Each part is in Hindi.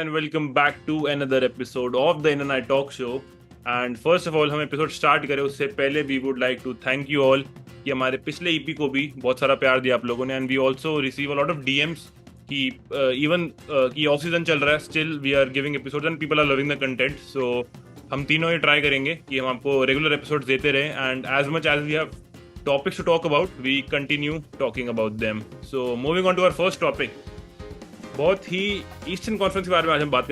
and welcome back to another episode of the Inner Night Talk Show. And first of all, हम एपिसोड स्टार्ट करें उससे पहले we would like to thank you all कि हमारे पिछले EP को भी बहुत सारा प्यार दिया आप लोगों ने, and we also receive a lot of DMs कि even कि ऑफ सीजन चल रहा है, still we are giving episodes and people are loving the content. So हम तीनों ही ट्राई करेंगे कि हम आपको रेगुलर एपिसोड्स देते रहें, and as much as we have topics to talk about, we continue talking about them. So moving on to our first topic. बहुत ही ईस्टर्न कॉन्फ्रेंस के बारे में आज हम बात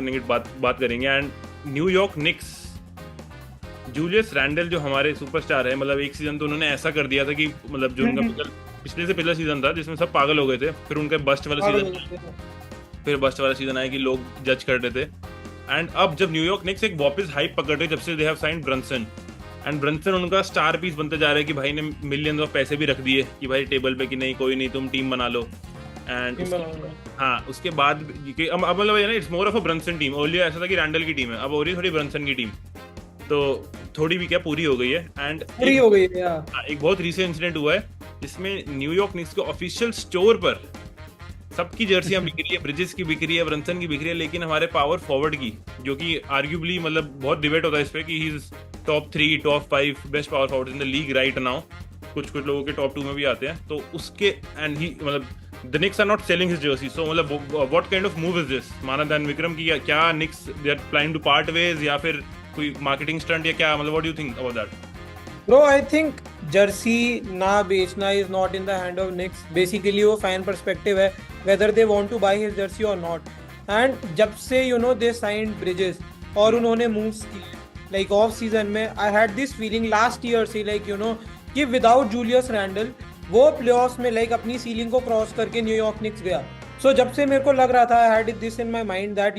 करेंगे and New York Knicks. Julius Randle जो हमारे सुपरस्टार है, मतलब एक सीजन तो उन्होंने ऐसा कर दिया था कि मतलब जो उनका पिछले से पिछला सीजन था जिसमें सब पागल हो गए थे, फिर उनका बस्ट वाला सीजन आया कि लोग जज कर रहे थे। एंड अब जब न्यूयॉर्क निक्स एक वापस हाइप पकड़ रहे जब से they have signed Brunson, and Brunson उनका स्टार पीस बनते जा रहा है कि भाई ने मिलियंस ऑफ पैसे भी रख दिए कि भाई टेबल पे कि नहीं कोई नहीं तुम टीम बना लो। एंड हाँ, उसके बाद अब मतलब है ना, it's more of a Brunson team. Earlier ऐसा था कि रैंडल की टीम है, अब हो रही है थोड़ी ब्रंसन की टीम, तो थोड़ी भी क्या पूरी हो गई है। एंड पूरी हो गई है। एक बहुत रीसेंट इंसिडेंट हुआ है जिसमें न्यूयॉर्क निक्स के ऑफिशियल स्टोर पर सबकी जर्सियां बिक रही है, ब्रिजेस की बिक रही है, ब्रंसन की बिक रही है, लेकिन हमारे पावर फॉरवर्ड की, जो कि आर्ग्यूबली मतलब बहुत डिबेट होता है इस पे कि he is top 3 top 5 best power forward in the league right now, कुछ लोगों के टॉप 2 में भी आते हैं, तो उसके एंड ही मतलब the Knicks are not selling his jersey. So मतलब what kind of move is this Manad and Vikram की, क्या Knicks they are planning to part ways या फिर कोई मार्केटिंग स्टंट या क्या, मतलब what do you think about that? Bro, I think jersey ना बेचना is not in the hand of Knicks. Basically वो fan perspective है whether they want to buy his jersey or not. And जब से they signed Bridges और उन्होंने moves किए like off season में, I had this feeling last year से कि without Julius Randle वो playoffs में अपनी ceiling को cross करके New York Knicks गया. So जब से मेरे को लग रहा था, I had this in my mind that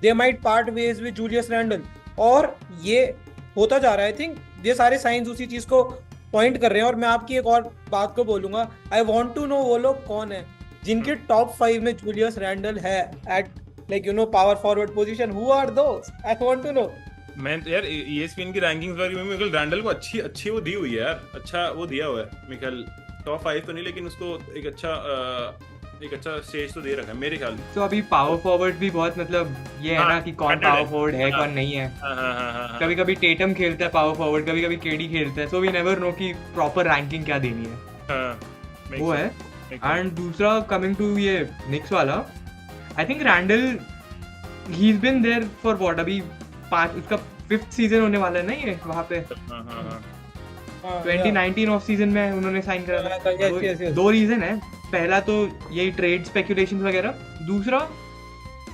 they might part ways with Julius Randle, और ये होता जा रहा है। आई थिंक ये सारे साइंस उसी चीज को पॉइंट कर रहे हैं। और मैं आपकी एक और बात को बोलूंगा, आई वांट टू नो वो लोग कौन है जिनके टॉप 5 में जूलियस रैंडल है at power forward position. Who are those? I want to know. मैं यार ESPN की रैंकिंग्स में मिकल रैंडल को अच्छी वो दी हुई है यार, अच्छा वो दिया हुआ है मिकल, टॉप 5 तो नहीं लेकिन उसको एक अच्छा स्टेज तो दे रखा है मेरे ख्याल से। तो अभी पावर फॉरवर्ड भी बहुत मतलब ये है ना कि कौन पावर फॉरवर्ड है कौन नहीं है। कभी कभी टेटम खेलता है पावर फॉरवर्ड, कभी कभी केडी खेलता है, सो वी नेवर नो कि प्रॉपर रैंकिंग क्या देनी है। वो है। एंड दूसरा कमिंग टू ये निक्स वाला, I think Randle he is been there for what, अभी 5 उसका 5th सीजन होने वाला है ना ये वहां पे। 2019 ऑफ सीजन में उन्होंने साइन करा था। दो रीजन है, पहला तो यही ट्रेड स्पेकुलेशंस वगैरह, दूसरा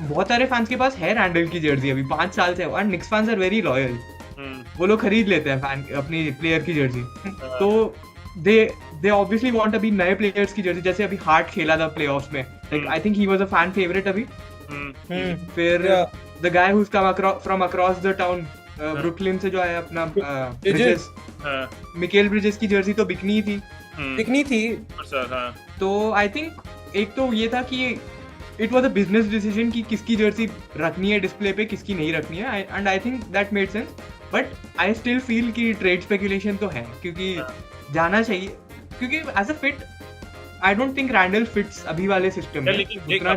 बहुत सारे फैंस के पास है रैंडल की जर्सी अभी 5 साल से, और निक्स फैंस आर वेरी लॉयल, वो लोग खरीद लेते हैं फैन अपनी प्लेयर की जर्सी। तो दे ऑब्वियसली वांट अभी नए प्लेयर्स की जर्सी, जैसे अभी हार्ट खेला था प्लेऑफ्स में, like I think he was a fan favourite अभी। फिर the guy who is come from across the town, Brooklyn से जो आया अपना ब्रिजेस, मिकेल ब्रिजेस की जर्सी तो बिकनी थी। तो आई थिंक एक तो ये था कि it was a business decision कि किसकी जर्सी रखनी है डिस्प्ले पे, किसकी नहीं रखनी है, and I think that made sense. But I still feel कि ट्रेड स्पेकुलेशन तो है, क्योंकि जाना चाहिए, क्योंकि as a fit I don't think Randle fits अभी वाले सिस्टम में जितना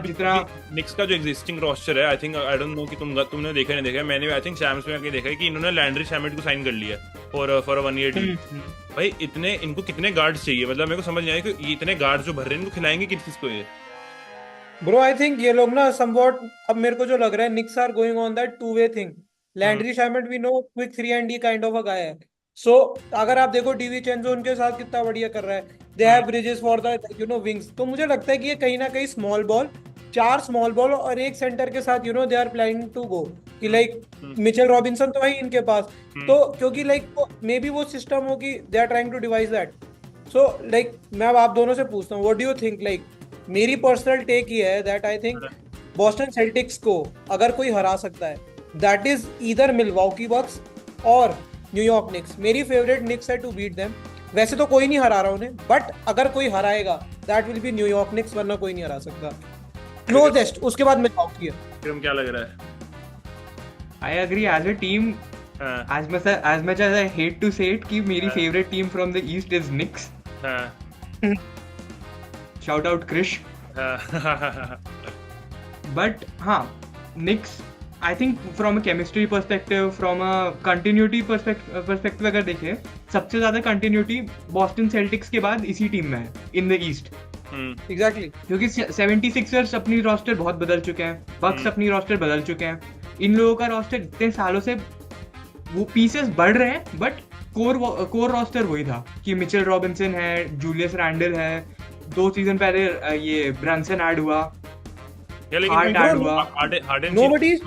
निक्स का जो एग्जिस्टिंग रोस्टर है। I think I don't know कि तुमने देखा नहीं देखा, मैंने आई थिंक शैम्स में आके देखा है कि इन्होंने लैंड्री शैमिट को साइन कर लिया फॉर अ 1 ईयर डील। भाई इनको कितने गार्ड्स चाहिए, मतलब मेरे को समझ नहीं आया कि इतने गार्ड्स जो भर रहे हैं इनको खिलाएंगे किस को ये। ब्रो आई थिंक ये लोग ना समवॉट, अब मेरे को जो लग रहा है Knicks are going on that two way thing. Landry Shamet we know quick 3 and D kind of a guy है। सो अगर आप देखो डीविचेंजो उनके साथ कितना बढ़िया कर रहा है, they have bridges for the wings. तो मुझे लगता है कि ये कहीं ना कहीं स्मॉल बॉल, 4 स्मॉल बॉल और एक सेंटर के साथ they are planning to go कि मिचेल रॉबिन्सन तो है ही इनके पास, तो क्योंकि मे बी वो सिस्टम हो कि they are trying to devise that. So मैं अब आप दोनों से पूछता हूँ, व्हाट डू यू थिंक? मेरी पर्सनल टेक ये है that I think Boston Celtics को अगर कोई हरा सकता है, that is either Milwaukee Bucks और न्यूयॉर्क निक्स। मेरी फेवरेट निक्स है टू बीट देम। वैसे तो कोई नहीं हरा रहा उन्हें, बट अगर कोई हराएगा that will be New York Knicks, वरना कोई नहीं हरा सकता। क्लोजेस्ट उसके बाद मिलवॉकी है। फिर क्या लग रहा है? I agree as a team, as much as I hate to say it कि मेरी favourite team from the east is Knicks. Shout out Krish. But हाँ, Knicks I think from a chemistry perspective, from a continuity perspective अगर देखें, सबसे ज्यादा कंटिन्यूटी बॉस्टन सेल्टिक्स के बाद इसी टीम में है इन द ईस्ट। एग्जैक्टली, क्योंकि 76ers अपनी रोस्टर बहुत बदल चुके हैं, बक्स अपनी रोस्टर बदल चुके हैं, इन लोगों का रोस्टर इतने सालों से वो पीसेस बढ़ रहे हैं, बट कोर रोस्टर वही था कि मिचेल रॉबिन्सन है, जूलियस रैंडल है, 2 सीजन पहले ये ब्रंसन ऐड हुआ, हार्ट ऐड हुआ। nobody is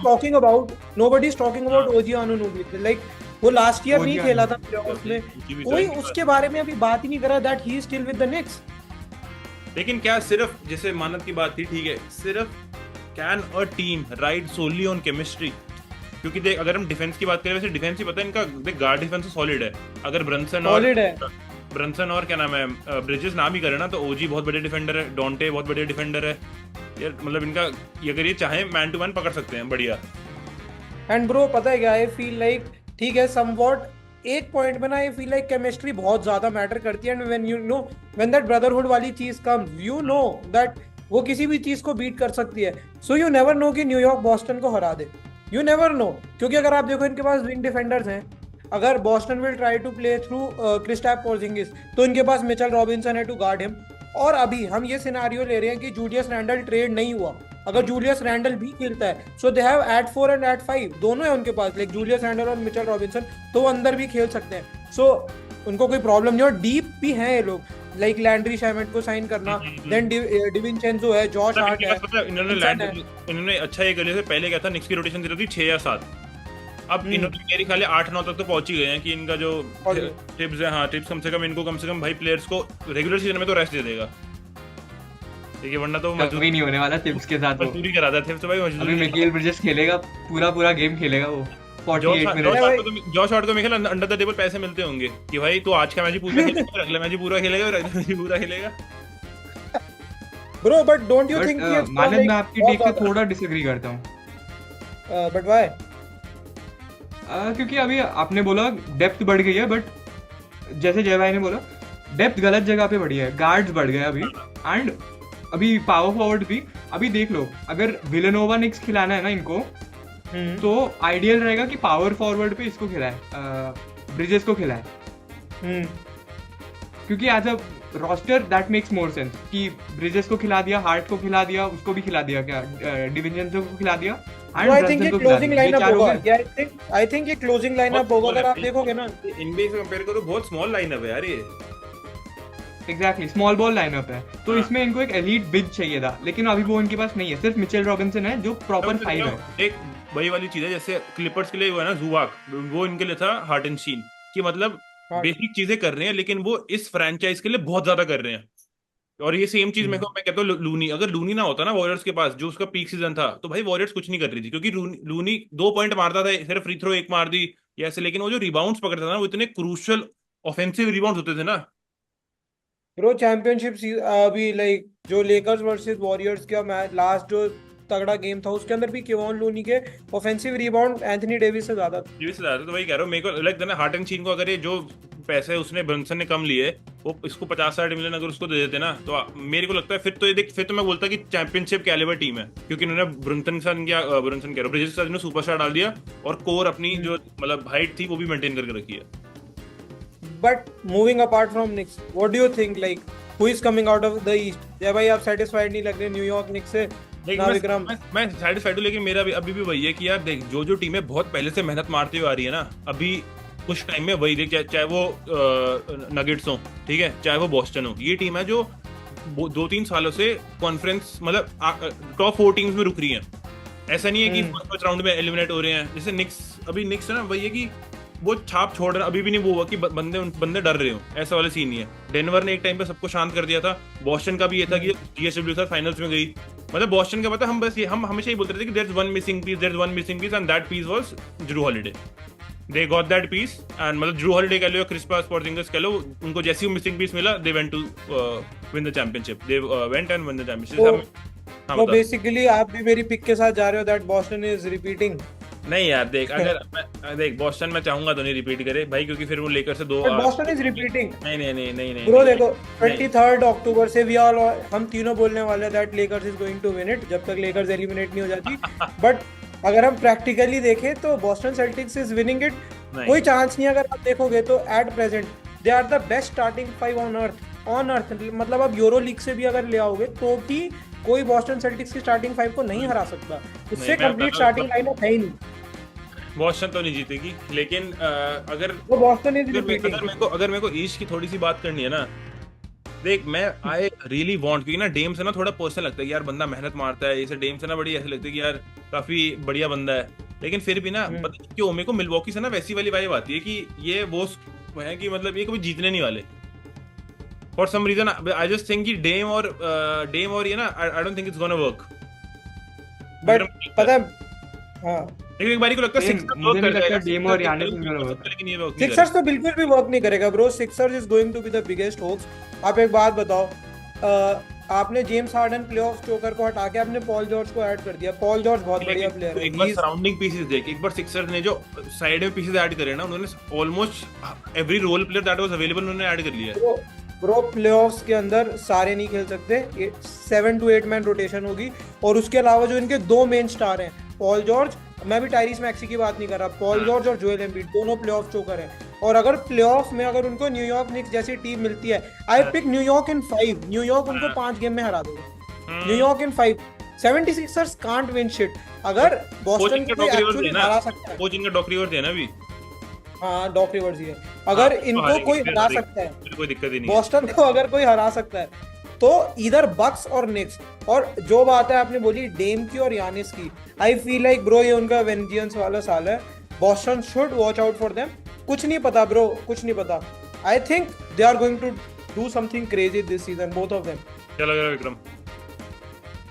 talking about OG Anunoby, like वो लास्ट ईयर नहीं खेला था प्लेऑफ्स में, कोई उसके बारे में अभी बात ही नहीं कर रहा दैट ही is still with the Knicks. लेकिन क्या सिर्फ जैसे मानत की बात थी, ठीक है, सिर्फ can a team ride solely on chemistry? क्योंकि देख, अगर हम डिफेंस की बात करें, वैसे डिफेंस ही पता है इनका, देख गार्ड डिफेंस तो सॉलिड है। अगर ब्रंसन और क्या नाम है ब्रिजेस नाम ही करे ना, तो ओजी बहुत बड़े डिफेंडर है, डॉन्टे बहुत बड़े डिफेंडर है यार, मतलब इनका अगर ये चाहे मैन टू मैन पकड़ सकते हैं बढ़िया। एंड ब्रो पता है क्या, आई फील लाइक ठीक है समवॉट एक पॉइंट में ना, आई फील लाइक केमिस्ट्री बहुत ज्यादा मैटर करती है, एंड व्हेन दैट ब्रदरहुड वाली चीज कम्स, यू नो दैट वो किसी भी चीज को बीट कर सकती है। सो यू नेवर नो कि न्यूयॉर्क बॉस्टन को हरा दे, यू नेवर नो, क्योंकि अगर आप देखो इनके पास विंग डिफेंडर्स हैं। अगर Boston will try to play through Kristaps Porzingis, तो इनके पास मिचेल रॉबिन्सन है टू गार्ड हिम। और अभी हम ये सिनेरियो ले रहे हैं कि जूलियस रैंडल ट्रेड नहीं हुआ, अगर जूलियस रैंडल भी खेलता है, so they have at 4 and at 5 दोनों है उनके पास, लाइक जूलियस रैंडल और मिचेल रॉबिन्सन, तो वो अंदर भी खेल सकते हैं। सो उनको कोई प्रॉब्लम नहीं, और डीप भी हैं ये लोग, लाइक लैंड्री शैमेट को साइन करना, देन डिविंचेंजो है, जॉश हार्ट है। इन्होंने अच्छा ये कर लिया, पहले क्या था निक्स की रोटेशन थी 6 या 7, अब इन्होंने मेरे ख्याल 8-9 तक तो पहुंच ही गए हैं कि इनका जो टिप्स है, हाँ टिप्स कम से कम भाई प्लेयर्स को रेगुलर सीजन में तो रेस्ट दे देगा, ठीक है, वरना तो मजदूरी नहीं होने वाला टिप्स के साथ, मजदूरी कराता टिप्स तो भाई मजदूरी। अभी मिकेल ब्रिजेस खेलेगा पूरा गेम खेलेगा वो 48 मिनट। जॉश हार्ट को मेरे ख्याल अंडर द टेबल पैसे मिलते होंगे कि भाई तू आज का मैच ही पूरा खेलेगा, अगला मैच ही पूरा खेलेगा और अगला मैच ही पूरा खेलेगा। Bro but don't you think कि मानद मैं आपकी टेक से थोड़ा डिसएग्री करता हूं। But why? क्योंकि अभी आपने बोला डेप्थ बढ़ गई है, बट जैसे जय भाई ने बोला डेप्थ गलत जगह पे बढ़ी है, गार्ड्स बढ़ गए अभी, एंड अभी पावर फॉरवर्ड भी। अभी देख लो, अगर विलेनोवा निक्स खिलाना है ना इनको, तो आइडियल रहेगा कि पावर फॉरवर्ड पे इसको खिलाए, ब्रिजेस को खिलाए, क्योंकि as a roster that makes more sense कि ब्रिजेस को खिला दिया, हार्ट को खिला दिया, उसको भी खिला दिया, क्या डिविंचेंजो को खिला दिया, आई थिंक ये क्लोजिंग लाइनअप होगा, आई थिंक ये क्लोजिंग लाइनअप होगा। अगर आप देखोगे ना इनबीए से कंपेयर करो, बहुत स्मॉल लाइनअप है यार ये। एग्जैक्टली, स्मॉल बॉल लाइनअप है, तो इसमें इनको एक एलीट बिग चाहिए था, लेकिन अभी वो इनके पास नहीं है, सिर्फ मिचेल रॉबिन्सन है जो प्रॉपर 5 है। एक वही वाली चीज है जैसे क्लिपर्स के लिए वो है ना जुवाक, वो इनके लिए था हार्टेनस्टीन, कि मतलब बेसिक चीजें कर रहे हैं, लेकिन वो इस फ्रेंचाइज के लिए बहुत ज्यादा कर रहे हैं। और ये सेम चीज मैं कहता हूँ लूनी, अगर लूनी ना होता ना वॉरियर्स के पास, जो उसका पीक सीजन था, तो भाई वॉरियर्स कुछ नहीं कर रही थी, क्योंकि लूनी 2 पॉइंट मारता था, सिर्फ फ्री थ्रो 1 मार दी या ऐसे, लेकिन वो जो रिबाउंड्स पकड़ता था ना, वो इतने क्रूशियल ऑफेंसिव रिबाउंड्स होते थे ना। ब्रो चैंपियनशिप अभी लाइक जो लेकर्स वर्सेस वॉरियर्स का मैच लास्ट जो तगड़ा गेम था, उसके अंदर भी केवॉन लूनी के ऑफेंसिव रिबाउंड एंथनी डेविस से ज्यादा था। तो वही कह रहा हूँ, मेरे को लगता है ना हार्टेनस्टीन को अगर ये जो पैसे उसने ब्रंसन ने कम लिए, वो इसको 50-60 मिलियन अगर उसको दे देते ना, तो मेरे को लगता है फिर तो ये देख, फिर तो मैं बोलता कि चैंपियनशिप कैलिबर टीम है, क्योंकि इन्होंने ब्रंसन कह रहा हूँ ब्रिजेस के साथ सुपरस्टार डाल दिया, और कोर अपनी जो मतलब हाइट थी वो भी मेंटेन करके रखी है। But moving apart from Knicks, what do you think? Like, who is coming out of the East? जब भाई आप satisfied नहीं लग रहे न्यूयॉर्क निक्स से? ना विक्रम, मैं satisfied हूँ, लेकिन मेरा अभी भी वही है कि यार देख, जो टीमें बहुत पहले से मेहनत मारती हुई आ रही है ना, अभी कुछ टाइम में वही देख, चाहे वो नगेट्स हो, ठीक है, चाहे वो बॉस्टन हो, ये टीम है जो 2-3 सालों से कॉन्फ्रेंस मतलब टॉप 4 टीम्स में रुक रही है। ऐसा नहीं है कि फर्स्ट राउंड में एलिमिनेट हो रहे हैं, जैसे निक्स है ना, वही है कि वो छाप छोड़ रहे, अभी भी नहीं वो हुआ कि बंदे डर रहे हो, ऐसा वाला सीन नहीं है। डेनवर ने एक टाइम पे सबको शांत कर दिया था, बॉस्टन का भी ये था कि जीएसडब्ल्यू सर फाइनल्स में गई, मतलब बॉस्टन का पता, हम हमेशा ही बोलते थे कि there is one missing piece and that piece was Drew Holiday. They got that piece, and मतलब ड्रू हॉलिडे कह लो या क्रिस्पास पोर्जिंगिस कह लो, उनको जैसे ही मिसिंग पीस मिला, they went to win the championship, they went and win the championship. तो बेसिकली आप भी मेरी पिक के साथ जा रहे हो दैट बॉस्टन इज रिपीटिंग? नहीं यार देख, अगर देख बॉस्टन मैं चाहूंगा तो नहीं रिपीट करे भाई, क्योंकि फिर वो लेकर से 2 बॉस्टन इज रिपीटिंग। नहीं ब्रो देखो 23 अक्टूबर से वी ऑल हम तीनों बोलने वाले that Lakers is going to win it, जब तक लेकर्स एलिमिनेट नहीं हो जाती। बट अगर हम प्रैक्टिकली देखें तो Boston Celtics is winning it, नहीं कोई चांस नहीं। अगर आप देखोगे तो at present they are the best starting five on earth. मतलब अब यूरो लीग से भी अगर ले आओगे तो भी कोई बॉस्टन सेल्टिक्स की स्टार्टिंग फाइव को नहीं हरा सकता, उससे नहीं, मैं कंप्लीट बता- स्टार्टिंग लाइनअप है ही नहीं। बॉस्टन तो नहीं जीतेगी, लेकिन अगर वो बॉस्टन इज अगर रिपीटिंग। अगर मेरे को ईस्ट की थोड़ी सी बात करनी है ना, देख मैं आई रियली वांट, क्योंकि ना डेम से ना थोड़ा पर्सनल लगता है कि यार बंदा मेहनत मारता है, इसे डेम से ना बड़ी ऐसे लगता है कि यार काफी बढ़िया बंदा है, लेकिन फिर भी ना पता नहीं क्यों मेरे को मिलवॉकी से ना वैसी वाली वाइब आती है कि ये वो है कि मतलब ये कभी जीतने नहीं वाले for some reason. I just think कि डेम और ये ना I don't think it's gonna work. But पता है, हाँ लेकिन एक बारी को लगता है Same, सिक्सर्स मुझे वर्क नहीं कर लगता जाएगा, डेम और यानिस is gonna work। लेकिन ये वर्क नहीं सिक्सर्स तो बिल्कुल भी वर्क नहीं करेगा bro. Sixers is going to be the biggest hoax. आप एक बात बताओ, आपने जेम्स हार्डन प्लेऑफ चोकर को हटा के आपने पॉल जॉर्ज को ऐड कर दिया। पॉल जॉर्ज बहुत बढ़िया प्लेयर है। एक बार सराउंडिंग पीसेस देख, एक बार सिक्सर्स ने जो साइड में पीसेस ऐड करे ना, उन्होंने almost every role player that was available उन्होंने ऐड कर लिया है। ब्रो प्लेऑफ्स के अंदर सारे नहीं खेल सकते, 7 to 8 मैन रोटेशन होगी। और उसके अलावा जो इनके दो मेन स्टार हैं, पॉल जॉर्ज, मैं भी टायरिस मैक्सी की बात नहीं कर रहा, पॉल जॉर्ज और जोएल एम्बिड दोनों प्लेऑफ चोकर हैं। और अगर प्लेऑफ में अगर उनको न्यूयॉर्क निक्स जैसी टीम मिलती है, I pick New York in 5। New York उनको 5 गेम में हरा देगा। New York in 5। 76ers can't win shit. अगर बॉस्टन को एक्चुअली हरा सकता है, वो जिनका डॉक रिवर्स है ना अभी, हाँ डॉक रिवर्स ही है, अगर इनको कोई हरा सकता है, कोई दिक्कत ही नहीं बॉस्टन को अगर कोई हरा सकता है तो इधर बक्स और निक्स। और जो बात है आपने बोली डेम की और यानिस की, आई फील लाइक ब्रो ये उनका वेंजियंस वाला साल है। Boston should watch out for them. कुछ नहीं पता ब्रो, कुछ नहीं पता। I think they are going to do something crazy this season, both of them. क्या लग रहा है विक्रम?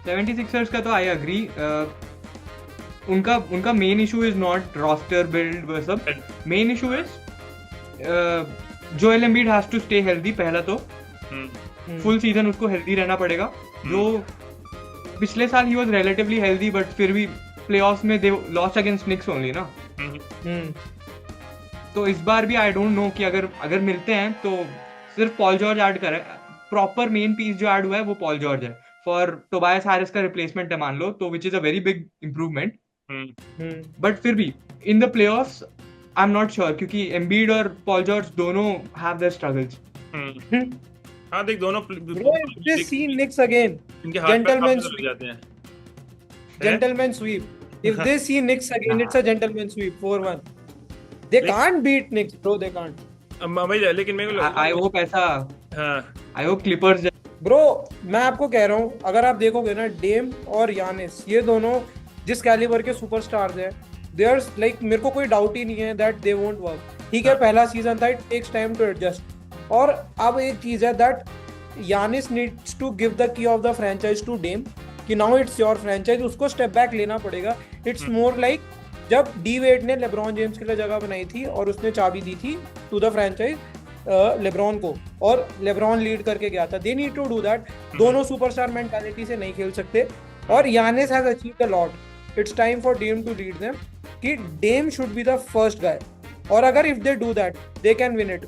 76ers का तो आई अग्री, उनका main issue is not roster build, वो सब main issue is Joel Embiid has to stay healthy. पहला तो फुल सीजन उसको हेल्दी रहना पड़ेगा। जो पिछले साल ही वाज रिलेटिवली हेल्दी, बट फिर भी प्लेऑफ्स में they lost against Knicks only ना। तो इस बार भी आई डोंट नो कि अगर मिलते हैं तो सिर्फ पॉल जॉर्ज ऐड करे। प्रॉपर मेन पीस जो ऐड हुआ है वो पॉल जॉर्ज है। फॉर टोबायस हैरिस का रिप्लेसमेंट है मान लो, तो which is a very big improvement. But फिर भी in the playoffs I am not sure, क्योंकि एम्बिड और पॉल जॉर्ज दोनों हैव देयर स्ट्रगल्स। हाँ देख दोनों Bro, if they see Knicks again, इनके हाथ पैर gentleman काफी लग जाते हैं। gentleman sweep. If they see Knicks again, it's a gentleman sweep, 4-1. They can't beat Knicks, bro. They can't. भाई लेकिन मेरे को आई होप ऐसा, हाँ आई होप क्लिपर्स। ब्रो मैं आपको कह रहा हूँ, अगर आप देखोगे ना डेम और यानिस, ये दोनों जिस कैलिबर के सुपरस्टार्स हैं, देयर्स लाइक मेरे को कोई डाउट ही नहीं है दैट दे वोंट वर्क। ठीक है, पहला सीजन था, it takes time to adjust. और अब एक चीज है that Giannis needs to give the key of the franchise to Dame, कि नाउ इट्स योर फ्रेंचाइज। उसको स्टेप बैक लेना पड़ेगा। इट्स मोर लाइक जब डी वेड ने लेब्रॉन जेम्स के लिए जगह बनाई थी और उसने चाबी दी थी टू द फ्रेंचाइज लेब्रॉन को, और लेब्रॉन लीड करके गया था। They need to do that. दोनों सुपरस्टार मेंटालिटी से नहीं खेल सकते। और Giannis has achieved a lot. It's time for them to lead them, कि them should be the first guy. और अगर if they do that they can win it.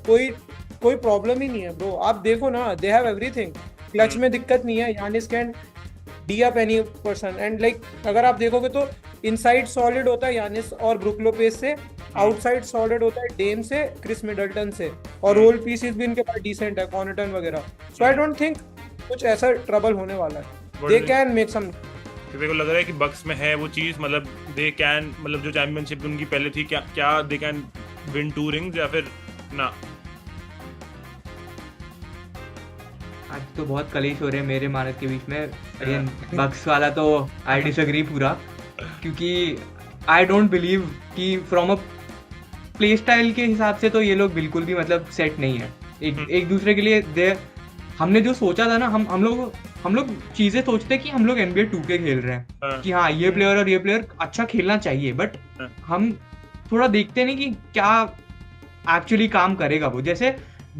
कोई प्रॉब्लम ही नहीं है ब्रो। आप देखो ना, दे हैव एवरीथिंग। क्लच में दिक्कत नहीं है। Yannis can D up any person and like अगर आप देखोगे तो इनसाइड सॉलिड होता है यानिस और ब्रुक लोपेज से, आउटसाइड सॉलिड होता है डेम से, क्रिस मिडल्टन से, और रोल पीसेस भी इनके पास डिसेंट है, कॉर्नटन वगैरह। सो आई डोंट थिंक कुछ ऐसा ट्रबल होने वाला है। They can make some. मेरे को लग रहा है कि बक्स में है वो चीज, मतलब दे कैन, मतलब जो चैंपियनशिप उनकी पहले थी, क्या दे कैन विन 2 रिंग्स या फिर ना। आज तो बहुत कलेश हो रहे हैं मेरे मानस के बीच में। अगेन बक्स वाला तो आई डिसएग्री पूरा, क्योंकि आई डोंट बिलीव कि फ्रॉम अ प्ले स्टाइल के हिसाब से तो ये लोग बिल्कुल भी मतलब सेट नहीं है एक दूसरे के लिए। हमने जो सोचा था ना, हम लोग चीजें सोचते कि हम लोग NBA 2K खेल रहे हैं, कि हाँ ये प्लेयर और ये प्लेयर अच्छा खेलना चाहिए, बट हम थोड़ा देखते नहीं कि क्या एक्चुअली काम करेगा वो। जैसे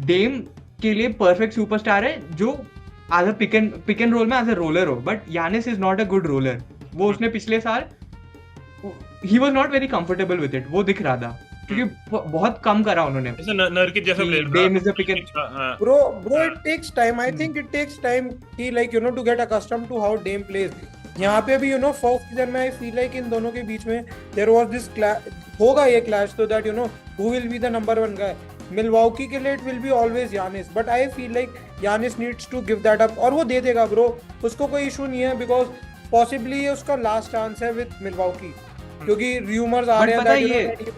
डेम के लिए परफेक्ट सुपरस्टार है जो as a pick and roll में एज अ रोलर हो, but Giannis is not a good roller. वो उसने पिछले साल ही was not very comfortable with it, वो दिख रहा था, क्योंकि बहुत कम करा उन्होंने। जैसे नरकित जैसा player Dame is the pick and bro it takes time. I think it takes time कि like you know to get accustomed to how Dame plays. यहाँ पे भी फर्स्ट सीजन में आई फील लाइक इन दोनों के बीच में देयर वाज दिस होगा ये क्लैश, तो that who will be the number 1 guy. Milwaukee के लिए it will be always Giannis, but I feel like Giannis needs to give that up, और वो दे देगा ब्रो, उसको कोई इशू नहीं है, बिकॉज पॉसिबली ये उसका लास्ट चांस है विद मिलवाउकी, क्योंकि रूमर्स आ रहे हैं that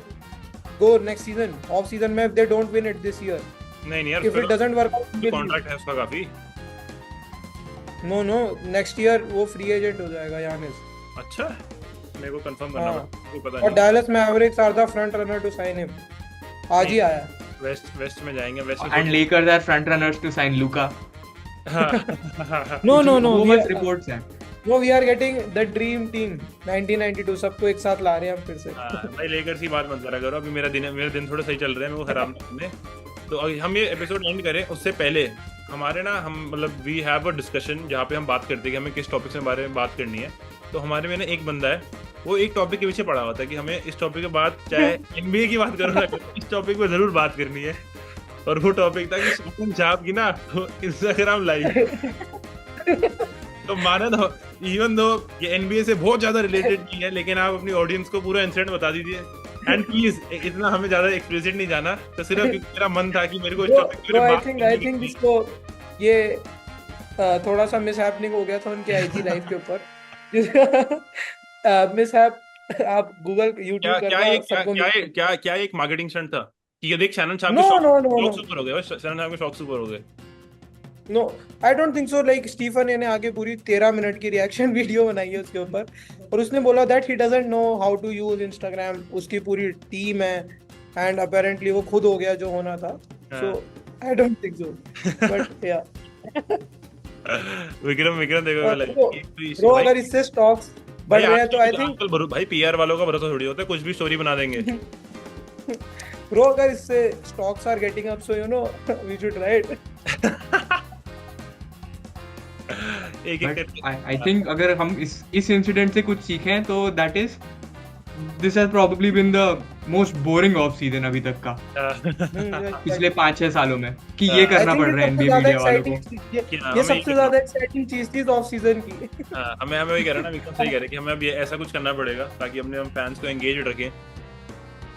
go next season, off season में, if they don't win it this year, नहीं यार, if it doesn't work out, contract है उसका काफी। नो नेक्स्ट ईयर वो फ्री एजेंट हो जाएगा यानिस। अच्छा, मेरे को कंफर्म करना कोई पता नहीं। और Dallas Mavericks are the front runner to sign him, आज ही आया। वेस्ट में जाएंगे west, and Lakers are front runners to sign Luka. No वो बस रिपोर्ट्स हैं। वो we are getting the dream team 1992, सबको एक साथ ला रहे हैं हम फिर से। भाई लेकर्स की बात मत करा करो, अभी मेरे दिन थोड़ा सही चल रहे हैं, मैं वो खराब नहीं। तो हम ये एपिसोड एंड करें उससे पहले हमारे हम मतलब वी हैव अ डिस्कशन जहाँ पे हम बात करते हैं कि हमें किस टॉपिक के बारे में बात करनी है। तो हमारे में एक बंदा है, वो एक टॉपिक के पीछे पड़ा हुआ था कि हमें इस टॉपिक के बाद चाहे NBA की बात करो ना, इस टॉपिक पे जरूर बात करनी है। और वो टॉपिक था कि शॉपिंग छाप की ना तो इंस्टाग्राम लाइव। तो माना दो, इवन दो ये NBA से बहुत ज्यादा रिलेटेड नहीं है, लेकिन आप अपनी ऑडियंस को पूरा इंसिडेंट बता दीजिए। एंड प्लीज इतना हमें ज्यादा एक्सप्लिसिट नहीं जाना, तो सिर्फ मेरा मन था कि मेरे को इस टॉपिक पे बात करनी है। आई थिंक इसको ये थोड़ा सा मिसहैपनिंग हो गया था उनके आईजी लाइव के ऊपर। मिसहैप, आप गूगल यूट्यूब करना, क्या एक मार्केटिंग स्टंट था कि ये देख चैनल छाप के शॉक सुपर हो गए, चैनल छाप के शॉक सुपर हो गए। No I don't think so. Like Stephen ने आगे पूरी 13 मिनट की रिएक्शन वीडियो बनाई है उसके ऊपर, और उसने बोला that he doesn't know how to use Instagram, उसकी पूरी टीम है एंड अपेरेंटली वो खुद हो गया जो होना था। So I don't think so, but yeah Vikram देखो ब्रो, अगर इससे स्टॉक्स बढ़ रहे हैं तो आई थिंक भाई पीआर वालों का भरोसा थोड़ी होता है, कुछ भी स्टोरी बना देंगे। ब्रो अगर इससे stocks are getting up, so we should right. I think अगर हम इस इंसिडेंट से कुछ सीखें तो that is this has probably been the most boring of season अभी तक का पिछले 5-6 सालों में, कि ये करना पड़ रहा है NBA मीडिया वालों को। ये सबसे ज्यादा एक्साइटिंग चीज थी ऑफ सीजन की। हमें वही कह रहा ना, विक्रम सही कह रहे कि हमें अब ऐसा कुछ करना पड़ेगा ताकि अपने हम फैंस को एंगेज रखें।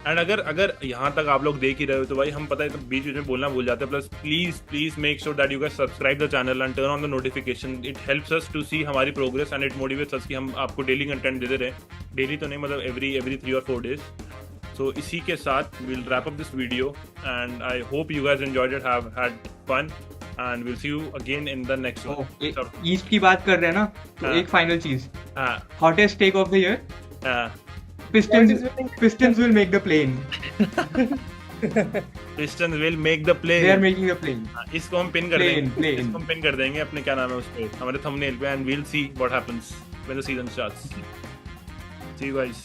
एंड अगर यहाँ तक आप लोग देख ही रहे हो तो भाई हम पता है तो बीच में बोलना भूल जाते हैं। Plus please make sure that you guys subscribe the channel and turn on the notification. It helps us to see हमारी progress and it motivates us कि हम आपको डेली कंटेंट देते रहें। डेली तो नहीं, मतलब एवरी 3 और 4 डेज। सो इसी के साथ will wrap up this video and I hope you guys enjoyed it, have had fun and will see you again in the next one. East की बात कर रहे हैं ना, तो एक फाइनल चीज, hottest take of the year, Pistons will make the plane. Pistons will make the plane. They are making the plane. इसको हम पिन कर देंगे, इसको हम पिन कर देंगे अपने क्या नाम है उस पे, हमारे थंबनेल पे, and we'll see what happens when the season starts. See you guys.